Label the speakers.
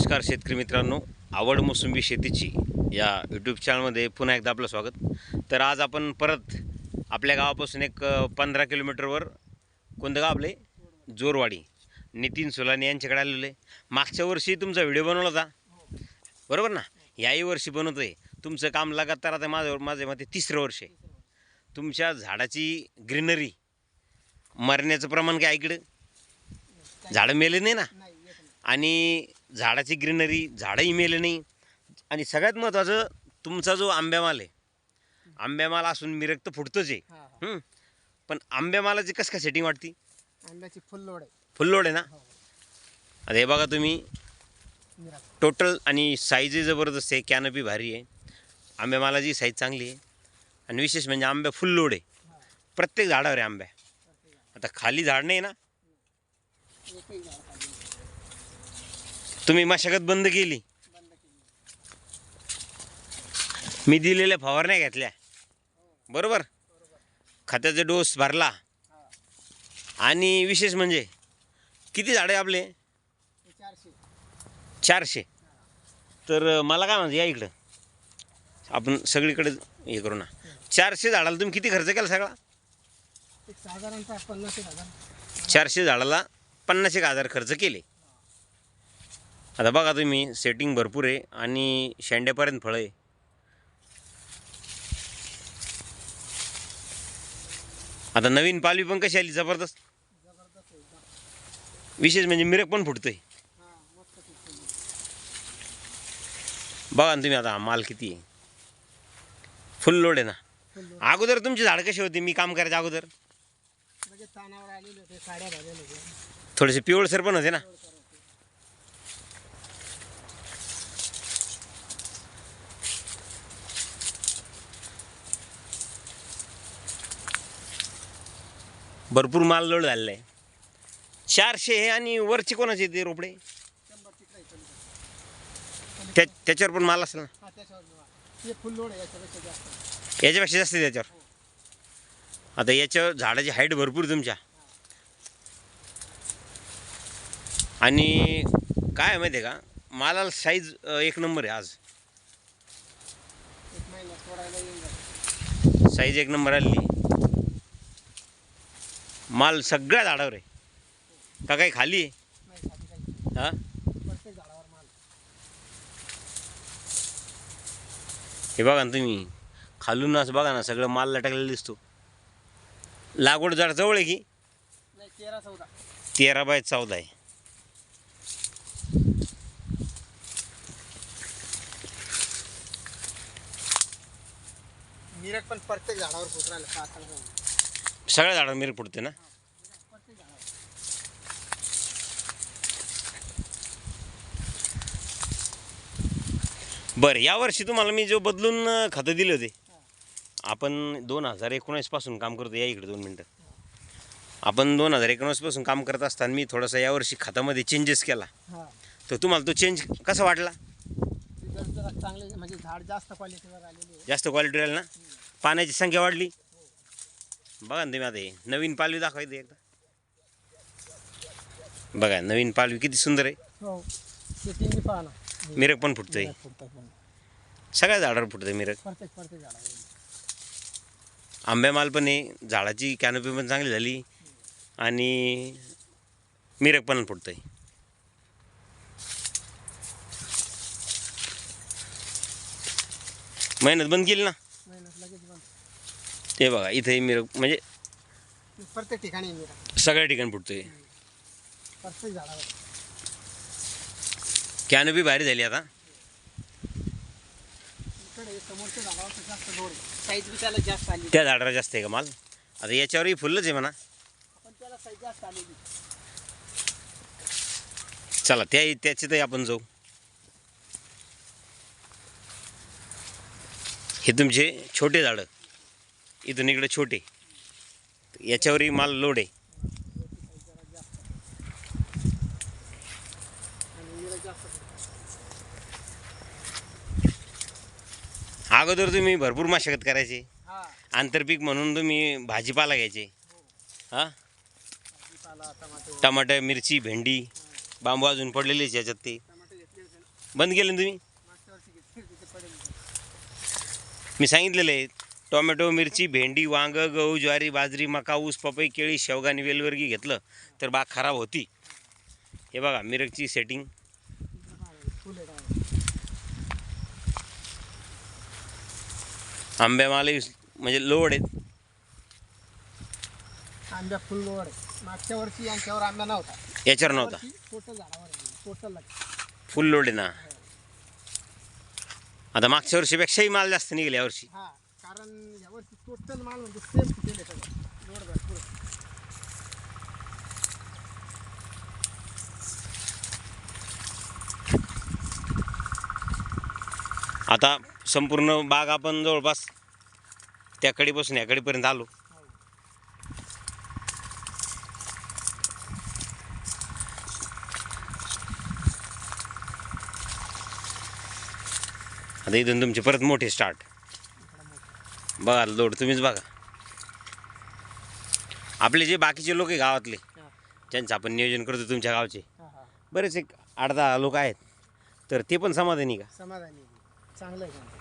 Speaker 1: नमस्कार शेतकरी मित्रांनो, आवड मोसंबी शेतीची या यूट्यूब चॅनलमध्ये पुन्हा एकदा आपलं स्वागत. तर आज आपण परत आपल्या गावापासून एक 15 किलोमीटरवर कोणतं गाव आपले जोरवाडी नितीन सोलानी यांच्याकडे आलेलो आहे. मागच्या वर्षी तुमचा व्हिडिओ बनवला होता बरोबर ना. याही वर्षी बनवतो आहे. तुमचं काम लगातार आता माझ्या मते तिसरं वर्ष आहे. तुमच्या झाडाची ग्रीनरी मरण्याचं प्रमाण काय इकडं झाडं मेले नाही ना, आणि झाडाची ग्रीनरी झाडंही मेले नाही. आणि सगळ्यात महत्त्वाचं तुमचा जो आंब्यामाल आहे, आंब्यामाल असून मिरग तर फुटतोच आहे, पण आंब्यामालाची कसं काय सेटिंग वाटते?
Speaker 2: आंब्याची फुल लोड आहे.
Speaker 1: फुल लोड आहे ना. आता हे बघा तुम्ही, टोटल आणि साईजही जबरदस्त आहे, कॅनपी भारी आहे, आंब्यामालाची साईज चांगली आहे, आणि विशेष म्हणजे आंब्या फुल लोड आहे. प्रत्येक झाडावर आहे आंब्या. आता खाली झाड नाही ना, तुम्ही मशागत बंद केली, मी दिलेल्या फवारण्या घेतल्या बरोबर, खताचा डोस भरला, आणि विशेष म्हणजे किती झाडे आपले 400. तर मला काय म्हणते, या इकडं आपण सगळीकडे हे करू ना. 400 झाडाला तुम्ही किती खर्च केला सगळा?
Speaker 2: साधारणतः 50,000.
Speaker 1: 400 झाडाला 50,000 खर्च केले. आता बघा तुम्ही, सेटिंग भरपूर आहे आणि शेंड्यापर्यंत फळं आहे. आता नवीन पालवी पण कशी आली, जबरदस्त. विशेष म्हणजे मिरग पण फुटतोय. बघा ना तुम्ही, आता माल किती आहे, फुल लोड आहे ना. अगोदर तुमची झाड कशी होती, मी काम करायच्या अगोदर थोडेसे पिवळसर पण होते ना. भरपूर माल लोड झालेला आहे. 400 आहे, आणि वरचे कोणाचे ते रोपडे त्याच्यावर पण माल असेल ना. याच्यापेक्षा जास्त आहे त्याच्यावर. आता याच्यावर झाडाची हाईट भरपूर तुमच्या, आणि काय माहिती आहे का, मालाला साईज एक नंबर आहे. आज साईज एक नंबर आली. माल सगळ्या झाडावर आहे का, काही खाली आहे? हां, हे बघा ना तुम्ही, खालून असं बघा ना, सगळं माल लटकलेला दिसतो. लागवड झाड जवळ आहे की 13/14 आहे.
Speaker 2: मिरग पण प्रत्येक झाडावर फुटरायला
Speaker 1: सगळ्या झाडावर मिरग फुटते ना. बरं, यावर्षी तुम्हाला मी जो बदलून खतं दिले होते, आपण 2019 पासून काम करतो. या इकडे 2 मिनटं. आपण 2019 पासून काम करत असताना मी थोडासा यावर्षी खतामध्ये चेंजेस केला. तर तुम्हाला तो चेंज कसा वाटला?
Speaker 2: चांगले, म्हणजे झाड जास्त क्वालिटीवर आलेले,
Speaker 1: जास्त क्वालिटीवर आले ना. पाण्याची संख्या वाढली. बघा ना तुम्ही, आता हे नवीन पालवी दाखवायची एकदा. बघा नवीन पालवी किती सुंदर आहे. मिरग पण फुटतंय, सगळ्या झाडावर फुटतंय मिरग. आंब्यामाल पण आहे, झाडाची कॅनोपी पण चांगली झाली, आणि मिरग पण फुटतंय. मेहनत बंद केली ना. ते बघा इथे मिरग म्हणजे
Speaker 2: प्रत्येक ठिकाणी
Speaker 1: सगळ्या ठिकाणी फुटतोय.
Speaker 2: प्रत्येक झाडावर
Speaker 1: कॅनोपी भारी झाली. आता
Speaker 2: समोरच्या झाडावर जास्त लोड, साईज बी त्याला जास्त आली.
Speaker 1: त्या झाडाला जास्त आहे का माल? आता याच्यावरही फुलच आहे म्हणा.
Speaker 2: पण त्याला साईज जास्त आलेली.
Speaker 1: चला त्याच्यातही आपण जाऊ. हे तुमचे छोटे झाडं, इथून इकडे छोटे, याच्यावरही माल लोड आहे. अगोदर तुम्ही भरपूर मशागत करायचे, आंतरपीक म्हणून तुम्ही भाजीपाला घ्यायचे. हां, टमाटर, मिरची, भेंडी, बांबू अजून पडलेलीच याच्यात. ते बंद केलं ना तुम्ही?
Speaker 2: मागच्या वर्षी घेतली तिथे पडेल.
Speaker 1: मी सांगितलेलं आहे टोमॅटो, मिरची, भेंडी, वांग, गहू, ज्वारी, बाजरी, मका, ऊस, पपई, केळी, शेवगा आणि वेलवर्गी घेतलं तर बाग खराब होती. हे बघा मिरची सेटिंग.
Speaker 2: फुल आहे डाळ.
Speaker 1: आंब्यामाले म्हणजे लोड आहेत.
Speaker 2: आंब्या फुल लोड आहे. मागच्या वर्षी यांच्यावर आंबा नव्हता.
Speaker 1: याच्यावर नव्हता.
Speaker 2: टोटल झाडावर टोटल
Speaker 1: फुल लोड आहे ना. आता मागच्या वर्षीपेक्षाही माल जास्त निघेल यावर्षी.
Speaker 2: हा, कारण यावर्षी टोटल माल म्हणजे सेम फुटेल आहे सगळं. लोड भरपूर आहे.
Speaker 1: आता संपूर्ण बाग आपण जवळपास त्या कडेपासून या कडेपर्यंत आलो.
Speaker 2: हो.
Speaker 1: आता इथून तुमचे परत मोठे स्टार्ट.
Speaker 2: इकडं मोठं.
Speaker 1: बघा लोड तुम्हीच बघा. आपले जे बाकीचे लोक आहे गावातले
Speaker 2: हा,
Speaker 1: ज्यांचं आपण नियोजन करतो तुमच्या गावचे
Speaker 2: हा, हा.
Speaker 1: बरेच एक 8-10 लोक आहेत तर ते पण समाधानी का?
Speaker 2: समाधानी आहे. चांगलं आहे का?